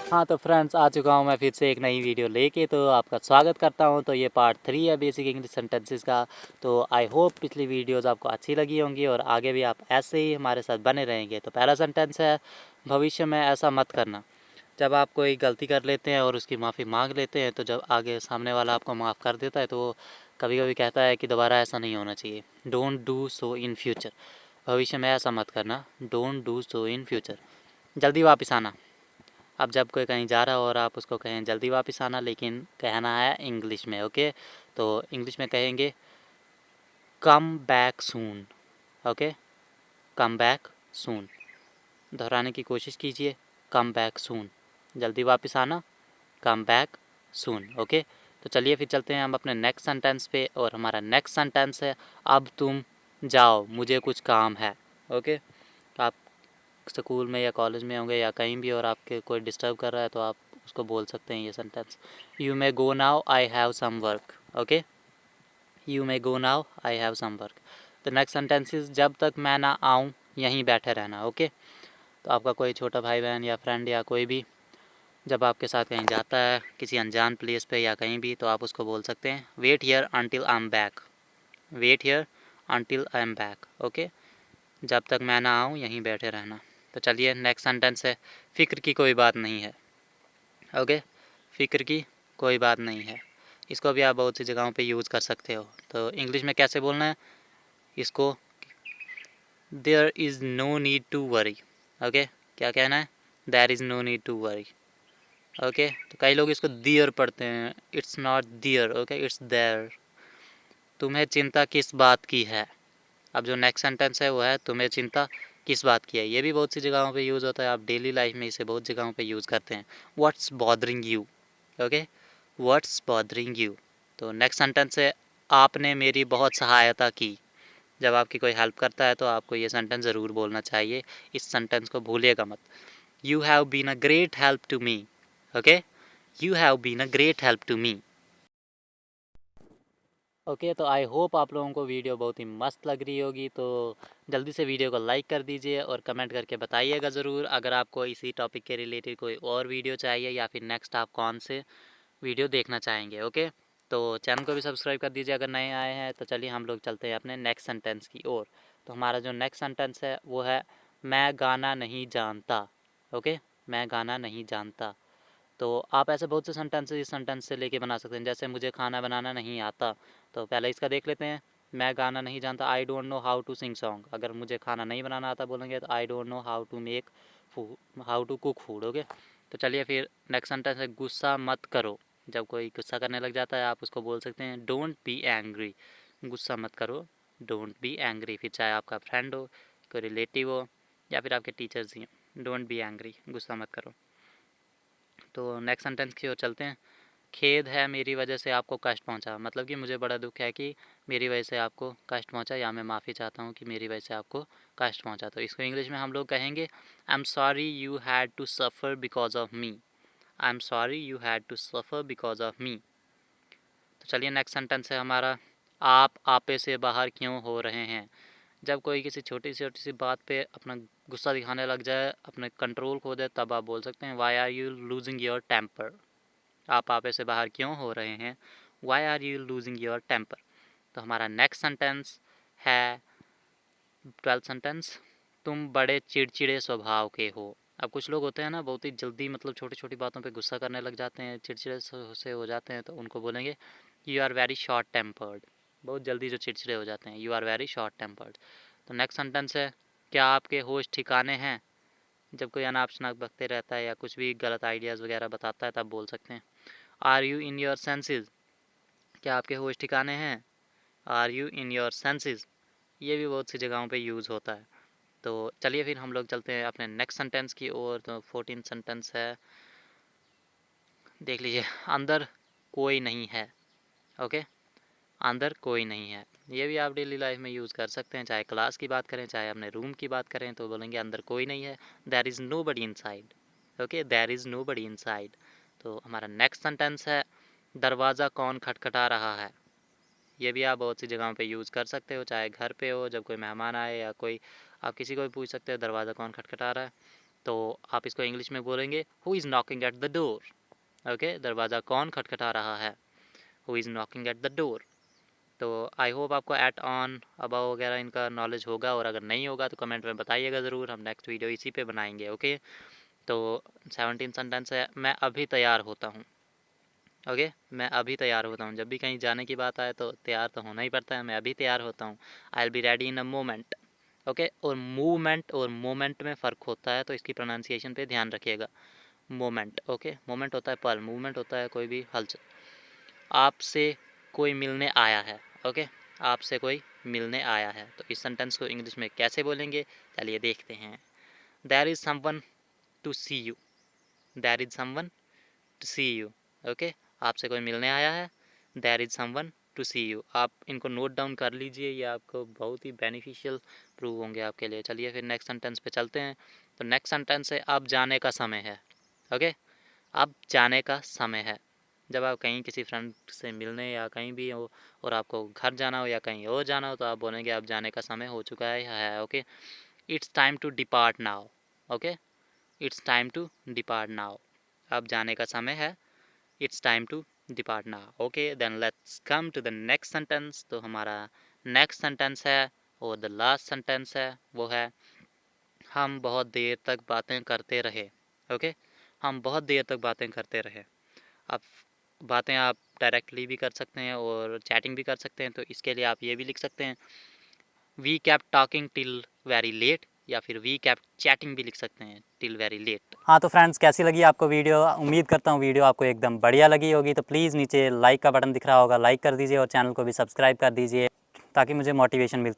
हाँ तो फ्रेंड्स, आ चुका हूँ मैं फिर से एक नई वीडियो लेके। तो आपका स्वागत करता हूँ। तो ये पार्ट 3 है बेसिक इंग्लिश सेंटेंसेस का। तो आई होप पिछली वीडियोस आपको अच्छी लगी होंगी और आगे भी आप ऐसे ही हमारे साथ बने रहेंगे। तो पहला सेंटेंस है, भविष्य में ऐसा मत करना। जब आप कोई गलती कर लेते हैं और उसकी माफ़ी मांग लेते हैं, तो जब आगे सामने वाला आपको माफ़ कर देता है, तो वो कभी कभी कहता है कि दोबारा ऐसा नहीं होना चाहिए। Don't do so in future. भविष्य में ऐसा मत करना, don't do so in future. जल्दी वापस आना। अब जब कोई कहीं जा रहा हो और आप उसको कहें जल्दी वापस आना, लेकिन कहना है इंग्लिश में। ओके, तो इंग्लिश में कहेंगे come back soon. Okay, come back soon. दोहराने की कोशिश कीजिए, कम बैक सून। जल्दी वापस आना, कम बैक सून। ओके, तो चलिए फिर चलते हैं हम अपने नेक्स्ट सेंटेंस पे। और हमारा नेक्स्ट सेंटेंस है, अब तुम जाओ, मुझे कुछ काम है। ओके, आप स्कूल में या कॉलेज में होंगे या कहीं भी और आपके कोई डिस्टर्ब कर रहा है, तो आप उसको बोल सकते हैं ये sentence, you may go now, I have some work. Okay, you may go now, I have some work. The next sentence is, जब तक मैं ना आऊँ यहीं बैठे रहना। ओके, तो आपका कोई छोटा भाई बहन या फ्रेंड या कोई भी जब आपके साथ कहीं जाता है किसी अनजान प्लेस पे या कहीं भी, तो आप उसको बोल सकते हैं, wait here until I am back. Wait here until I am back. Okay, जब तक मैं ना आऊँ यहीं बैठे रहना। तो चलिए नेक्स्ट सेंटेंस है, फ़िक्र की कोई बात नहीं है। ओके, फ़िक्र की कोई बात नहीं है। इसको भी आप बहुत सी जगहों पे यूज़ कर सकते हो। तो इंग्लिश में कैसे बोलना है इसको, there is no need to worry. Okay, क्या कहना है, there is no need to worry. Okay, तो कई लोग इसको दियर पढ़ते हैं, it's not dear. Okay, it's there. तुम्हें चिंता किस बात की है। अब जो नेक्स्ट सेंटेंस है वो है, तुम्हें चिंता किस बात की है। ये भी बहुत सी जगहों पे यूज़ होता है, आप डेली लाइफ में इसे बहुत जगहों पे यूज़ करते हैं। What's bothering you. Okay, what's bothering you. तो नेक्स्ट सेंटेंस है, आपने मेरी बहुत सहायता की। जब आपकी कोई हेल्प करता है तो आपको ये सेंटेंस ज़रूर बोलना चाहिए, इस सेंटेंस को भूलिएगा मत। You have been a great help to me. Okay, you have been a great help to me. Okay, तो आई होप आप लोगों को वीडियो बहुत ही मस्त लग रही होगी। तो जल्दी से वीडियो को लाइक कर दीजिए और कमेंट करके बताइएगा ज़रूर अगर आपको इसी टॉपिक के रिलेटेड कोई और वीडियो चाहिए या फिर नेक्स्ट आप कौन से वीडियो देखना चाहेंगे। ओके, तो चैनल को भी सब्सक्राइब कर दीजिए अगर नए आए हैं। तो चलिए हम लोग चलते हैं अपने नेक्स्ट सेंटेंस की ओर। तो हमारा जो नेक्स्ट सेंटेंस है वो है, मैं गाना नहीं जानता। ओके, मैं गाना नहीं जानता। तो आप ऐसे बहुत से सेंटेंसेस इस सेंटेंस से लेके बना सकते हैं, जैसे मुझे खाना बनाना नहीं आता। तो पहले इसका देख लेते हैं, मैं गाना नहीं जानता, I don't know how to sing song. अगर मुझे खाना नहीं बनाना आता बोलेंगे तो I don't know how to make food, how to cook food. Okay, तो चलिए फिर नेक्स्ट सेंटेंस है, गुस्सा मत करो। जब कोई गुस्सा करने लग जाता है आप उसको बोल सकते हैं, डोंट बी एंग्री। गुस्सा मत करो, डोंट बी एंग्री। फिर चाहे आपका फ्रेंड हो, कोई रिलेटिव हो या फिर आपके टीचर्स ही हों, डोंट बी एंग्री, गुस्सा मत करो। तो नेक्स्ट सेंटेंस की ओर चलते हैं, खेद है मेरी वजह से आपको कष्ट पहुंचा। मतलब कि मुझे बड़ा दुख है कि मेरी वजह से आपको कष्ट पहुंचा, या मैं माफ़ी चाहता हूं कि मेरी वजह से आपको कष्ट पहुंचा। तो इसको इंग्लिश में हम लोग कहेंगे, I am sorry you had to suffer because of me. I am sorry you had to suffer because of me. तो चलिए नेक्स्ट सेंटेंस है हमारा, आप आपे से बाहर क्यों हो रहे हैं। जब कोई किसी छोटी सी बात पे अपना गुस्सा दिखाने लग जाए, अपने कंट्रोल खो दे, तब आप बोल सकते हैं, why are you losing your temper. आप आपे से बाहर क्यों हो रहे हैं, why are you losing your temper. तो हमारा नेक्स्ट सेंटेंस है 12th सेंटेंस, तुम बड़े चिड़चिड़े स्वभाव के हो। अब कुछ लोग होते हैं ना, बहुत ही जल्दी मतलब छोटी छोटी बातों पे गुस्सा करने लग जाते हैं, चिड़चिड़े से हो जाते हैं। तो उनको बोलेंगे, you are very short tempered. बहुत जल्दी जो चिड़चिड़े हो जाते हैं, you are very short tempered. तो नेक्स्ट सेंटेंस है, क्या आपके होश ठिकाने हैं। जब कोई अनाप शनाप बकते रहता है या कुछ भी गलत आइडियाज़ वगैरह बताता है, तब बोल सकते हैं, are you in your senses. क्या आपके होश ठिकाने हैं, are you in your senses. ये भी बहुत सी जगहों पे यूज़ होता है। तो चलिए फिर हम लोग चलते हैं अपने नेक्स्ट सेंटेंस की ओर। तो 14 सेंटेंस है, देख लीजिए, अंदर कोई नहीं है। ओके, अंदर कोई नहीं है। ये भी आप डेली लाइफ में यूज़ कर सकते हैं, चाहे क्लास की बात करें चाहे अपने रूम की बात करें, तो बोलेंगे अंदर कोई नहीं है, there is nobody inside. Okay, there is nobody inside. तो हमारा नेक्स्ट सेंटेंस है, दरवाज़ा कौन खटखटा रहा है। ये भी आप बहुत सी जगहों पे यूज़ कर सकते हो, चाहे घर पे हो जब कोई मेहमान आए या कोई आप किसी को भी पूछ सकते हो दरवाज़ा कौन खटखटा रहा है, तो आप इसको इंग्लिश में बोलेंगे who is knocking at the door. Okay, दरवाज़ा कौन खटखटा रहा है, who is knocking at the door. तो आई होप आपको एट ऑन अबाउ वगैरह इनका नॉलेज होगा, और अगर नहीं होगा तो कमेंट में बताइएगा ज़रूर, हम नेक्स्ट वीडियो इसी पे बनाएंगे। ओके, तो 17 सेंटेंस है, मैं अभी तैयार होता हूँ। ओके, मैं अभी तैयार होता हूँ। जब भी कहीं जाने की बात आए तो तैयार तो होना ही पड़ता है, मैं अभी तैयार होता हूँ। I will be ready in a moment. Okay, और मूवमेंट और मोमेंट में फ़र्क होता है, तो इसकी प्रोनाउंसिएशन पे ध्यान रखिएगा। मोमेंट, ओके, मोमेंट होता है पल, मूवमेंट होता है कोई भी हलचल। आपसे कोई मिलने आया है। ओके, आपसे कोई मिलने आया है, तो इस सेंटेंस को इंग्लिश में कैसे बोलेंगे, चलिए देखते हैं। There is someone to see you. There is someone to see you. Okay, आपसे कोई मिलने आया है, there is someone to see you. आप इनको नोट डाउन कर लीजिए, ये आपको बहुत ही बेनिफिशियल प्रूव होंगे आपके लिए। चलिए फिर नेक्स्ट सेंटेंस पे चलते हैं। तो नेक्स्ट सेंटेंस है अब जाने का समय है। ओके, अब जाने का समय है। जब आप कहीं किसी फ्रेंड से मिलने या कहीं भी हो और आपको घर जाना हो या कहीं और जाना हो, तो आप बोलेंगे अब जाने का समय हो चुका है। Okay, it's time to depart now. Okay, it's time to depart now. अब जाने का समय है, it's time to depart now. Okay, then let's come to the next sentence. तो हमारा नेक्स्ट सेंटेंस है और द लास्ट सेंटेंस है, वो है हम बहुत देर तक बातें करते रहे। ओके, हम बहुत देर तक बातें करते रहे। अब बातें आप डायरेक्टली भी कर सकते हैं और चैटिंग भी कर सकते हैं, तो इसके लिए आप ये भी लिख सकते हैं we keep talking till very late, या फिर वी कैप चैटिंग भी लिख सकते हैं टिल वेरी लेट। हाँ, तो फ्रेंड्स कैसी लगी आपको वीडियो? उम्मीद करता हूँ वीडियो आपको एकदम बढ़िया लगी होगी। तो प्लीज़ नीचे लाइक का बटन दिख रहा होगा, लाइक कर दीजिए और चैनल को भी सब्सक्राइब कर दीजिए, ताकि मुझे मोटिवेशन मिलती